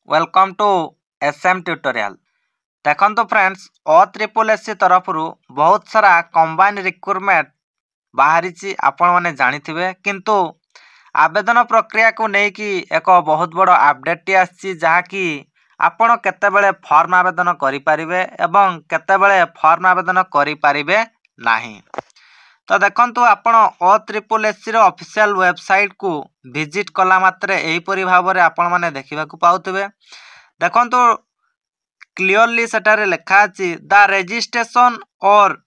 Welcome to SM tutorial. देखो friends OSSC तरफ बहुत सारा कंबाइन रिक्रुटमेंट बाहरी आपण मैंने जानिथिबे किंतु आवेदन प्रक्रिया को लेकिन एक बहुत बड़ अपडेट आसी जहाँकि आपण केतेबेले फॉर्म आवेदन करें एवं केतेबेले फॉर्म आवेदन करें नहीं। तो देखंतु आपण OSSC रो ऑफिशियल वेबसाइट को विजिट कला मात्रे एहीपरि भाव आपण माने देखिबा को पाउतबे। देखंतु क्लियरली सेटारे लिखा अछि द रजिस्ट्रेशन और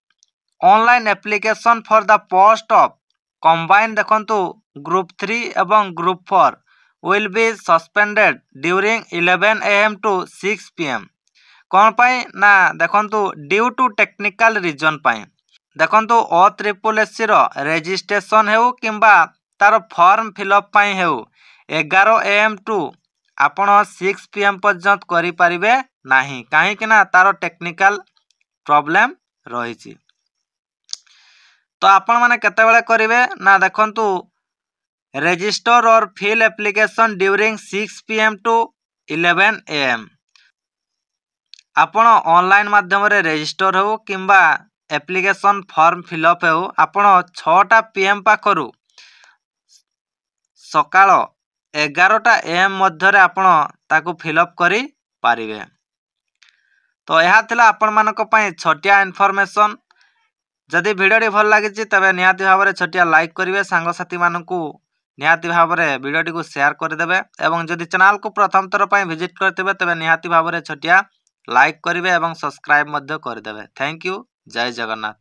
online application for the post of combine देखंतु ग्रुप 3 एवं group 4 will be suspended during 11 AM to 6 PM। कौन पाई ना देखंतु ड्यू टू टेक्निकल रीजन पाई। देखंतु OSSC रो रजिस्ट्रेशन हेउ किंबा तार फॉर्म फिलअप पाई हेउ 11 AM टू आपण 6 PM पर्यंत करि परिबे नाही काहे कि ना तार टेक्निकल प्रॉब्लम रही। तो आपण माने केते बेले करिवे ना देखंतु रजिस्टर और fill application during 6 PM to 11 AM। आपण ऑनलाइन माध्यम रे रजिस्टर हो किंबा एप्लीकेशन फॉर्म फिलअप हो आपण 6टा PM पाखरु सकाळ 11टा AM मध्य रे आपण ताकू फिलअप करि पारिबे। तो यह थिला आपण मानक पई छोटिया इन्फॉर्मेशन। जदि वीडियो भल लागिछि तबे निहाती भाबरे छोटिया लाइक करिवे, सांग साथी मानकू निहाती भाबरे वीडियो को शेयर कर देबे एवं जदि चैनल को प्रथम थर पई विजिट करथिबे तबे निहाती भाबरे छोटिया लाइक करिवे एवं सब्सक्राइब मध्य कर देबे। Thank you. जय जगन्नाथ।